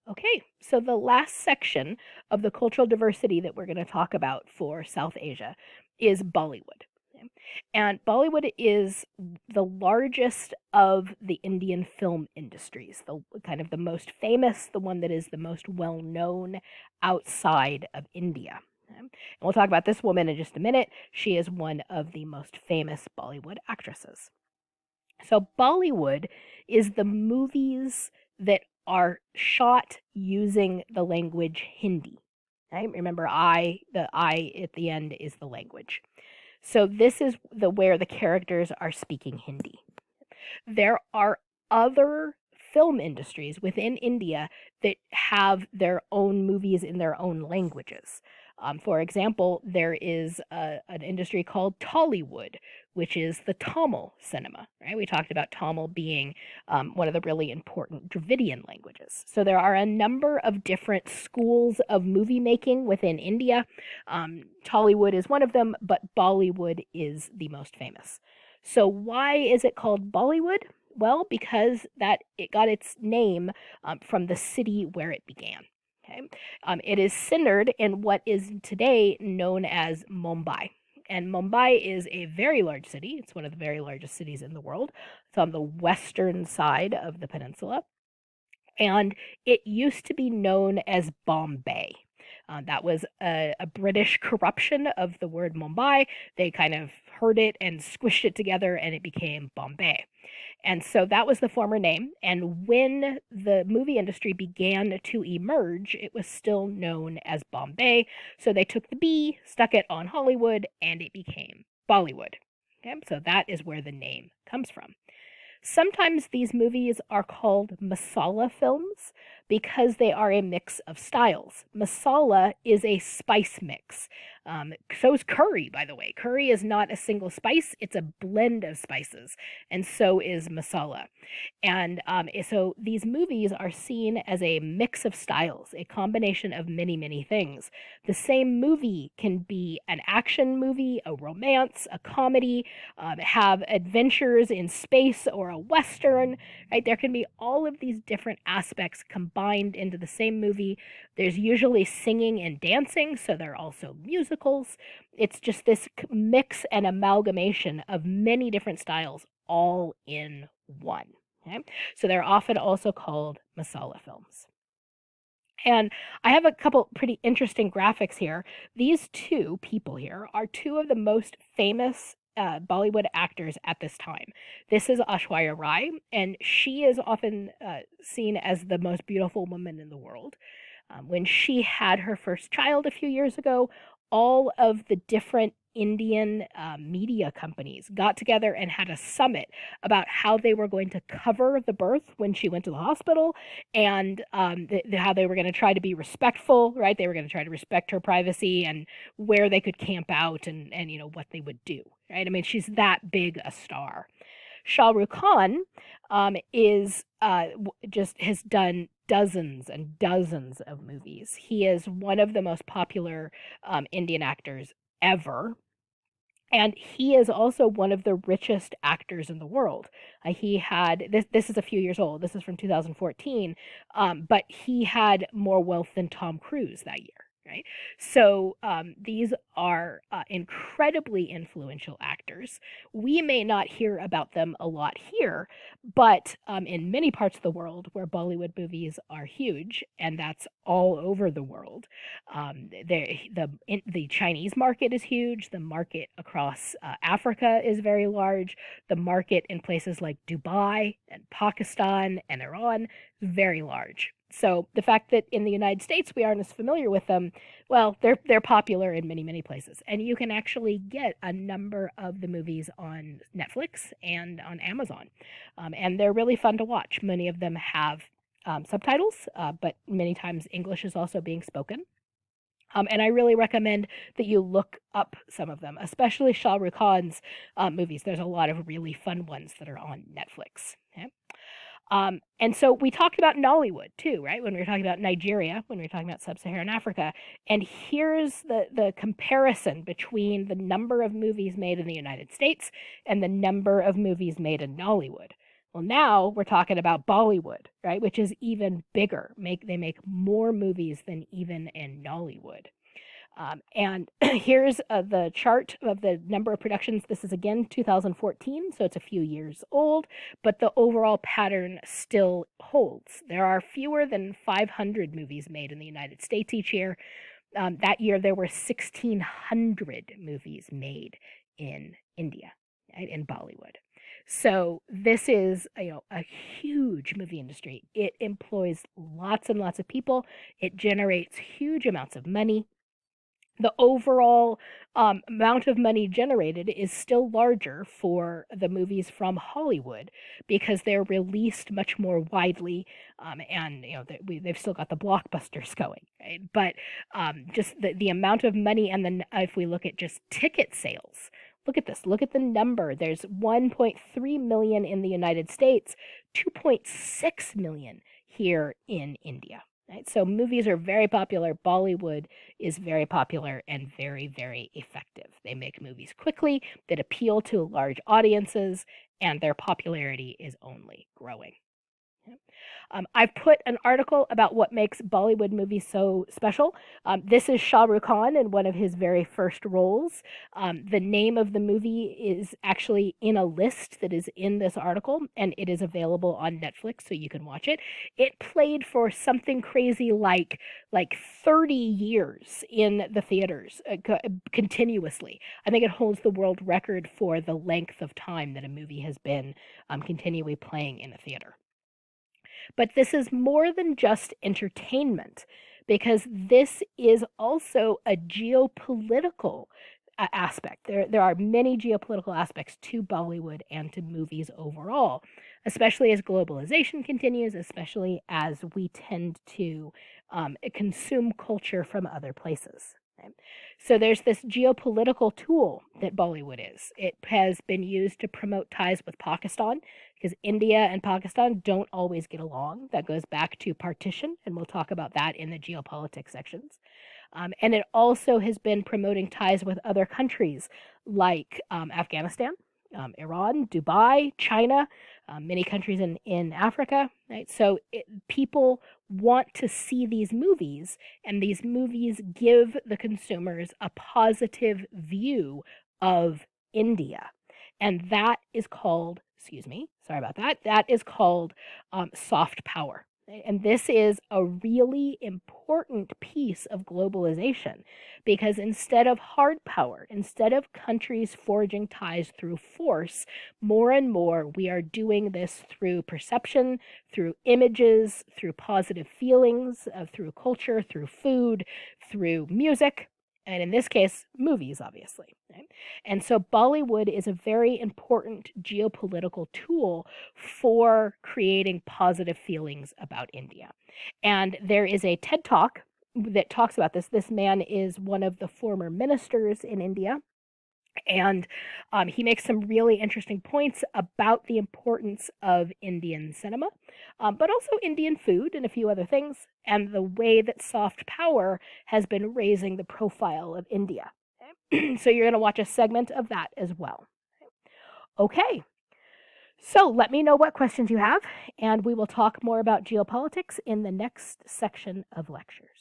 Okay, so the last section of the cultural diversity that we're going to talk about for South Asia is Bollywood. Okay? And Bollywood is the largest of the Indian film industries, the kind of the most famous, the one that is the most well known outside of India. Okay? And we'll talk about this woman in just a minute. She is one of the most famous Bollywood actresses. So Bollywood is the movies that are shot using the language Hindi. Right? Remember, the I at the end is the language. So this is the where the characters are speaking Hindi. There are other film industries within India that have their own movies in their own languages. For example, there is an industry called Tollywood, which is the Tamil cinema. Right? We talked about Tamil being one of the really important Dravidian languages. So there are a number of different schools of movie making within India. Tollywood is one of them, but Bollywood is the most famous. So why is it called Bollywood? Well, because that it got its name from the city where it began. Okay, it is centered in what is today known as Mumbai. And Mumbai is a very large city. It's one of the very largest cities in the world. It's on the western side of the peninsula. And it used to be known as Bombay. That was a British corruption of the word Mumbai. They kind of heard it and squished it together, and it became Bombay. And so that was the former name. And when the movie industry began to emerge, it was still known as Bombay. So they took the B, stuck it on Hollywood, and it became Bollywood. Okay, so that is where the name comes from. Sometimes these movies are called masala films because they are a mix of styles. Masala is a spice mix. So is curry, by the way. Curry is not a single spice, it's a blend of spices, and so is masala. And so these movies are seen as a mix of styles, a combination of many, many things. The same movie can be an action movie, a romance, a comedy, have adventures in space or a western, right? There can be all of these different aspects combined into the same movie. There's usually singing and dancing, so there are also musicals. It's just this mix and amalgamation of many different styles all in one. Okay? So they're often also called masala films. And I have a couple pretty interesting graphics here. These two people here are two of the most famous Bollywood actors at this time. This is Aishwarya Rai, and she is often seen as the most beautiful woman in the world. When she had her first child a few years ago, all of the different Indian media companies got together and had a summit about how they were going to cover the birth when she went to the hospital, and how they were going to try to be respectful, right? They were going to try to respect her privacy and where they could camp out, and what they would do, right? I mean, she's that big a star. Shah Rukh Khan is just has done dozens and dozens of movies. He is one of the most popular Indian actors ever. And he is also one of the richest actors in the world. He had this. This is a few years old. This is from 2014, but he had more wealth than Tom Cruise that year. Right. So these are incredibly influential actors. We may not hear about them a lot here, but in many parts of the world where Bollywood movies are huge, and that's all over the world, the Chinese market is huge. The market across Africa is very large. The market in places like Dubai and Pakistan and Iran is very large. So the fact that in the United States we aren't as familiar with them, well, they're popular in many, many places, and you can actually get a number of the movies on Netflix and on Amazon, and they're really fun to watch. Many of them have subtitles, but many times English is also being spoken. And I really recommend that you look up some of them, especially Shah Rukh Khan's movies. There's a lot of really fun ones that are on Netflix. Okay? And so we talked about Nollywood too, right? When we were talking about Nigeria, when we were talking about sub-Saharan Africa. And here's the comparison between the number of movies made in the United States and the number of movies made in Nollywood. Well, now we're talking about Bollywood, right, which is even bigger. They make more movies than even in Nollywood. And here's the chart of the number of productions. This is again 2014, so it's a few years old, but the overall pattern still holds. There are fewer than 500 movies made in the United States each year. That year, there were 1,600 movies made in India, right, in Bollywood. So this is a huge movie industry. It employs lots and lots of people. It generates huge amounts of money. The overall amount of money generated is still larger for the movies from Hollywood because they're released much more widely, and they've still got the blockbusters going, right? But just the amount of money, and then if we look at just ticket sales, look at this. Look at the number. There's 1.3 million in the United States, 2.6 million here in India. Right? So movies are very popular. Bollywood is very popular and very, very effective. They make movies quickly that appeal to large audiences, and their popularity is only growing. I've put an article about what makes Bollywood movies so special. This is Shah Rukh Khan in one of his very first roles. The name of the movie is actually in a list that is in this article, and it is available on Netflix, so you can watch it. It played for something crazy like 30 years in the theaters continuously. I think it holds the world record for the length of time that a movie has been continually playing in a theater. But this is more than just entertainment, because this is also a geopolitical aspect. There are many geopolitical aspects to Bollywood and to movies overall, especially as globalization continues, especially as we tend to consume culture from other places. Right? So there's this geopolitical tool that Bollywood is. It has been used to promote ties with Pakistan because India and Pakistan don't always get along. That goes back to partition, and we'll talk about that in the geopolitics sections. And it also has been promoting ties with other countries like Afghanistan, Iran, Dubai, China, many countries in Africa. Right? So people want to see these movies, and these movies give the consumers a positive view of India. And that is called, excuse me, sorry about that, that is called soft power. And this is a really important piece of globalization because instead of hard power, instead of countries forging ties through force, more and more we are doing this through perception, through images, through positive feelings, through culture, through food, through music, and in this case, movies, obviously. Right? And so Bollywood is a very important geopolitical tool for creating positive feelings about India. And there is a TED Talk that talks about this. This man is one of the former ministers in India. And he makes some really interesting points about the importance of Indian cinema, but also Indian food and a few other things, and the way that soft power has been raising the profile of India. So you're going to watch a segment of that as well. Okay, so let me know what questions you have, and we will talk more about geopolitics in the next section of lectures.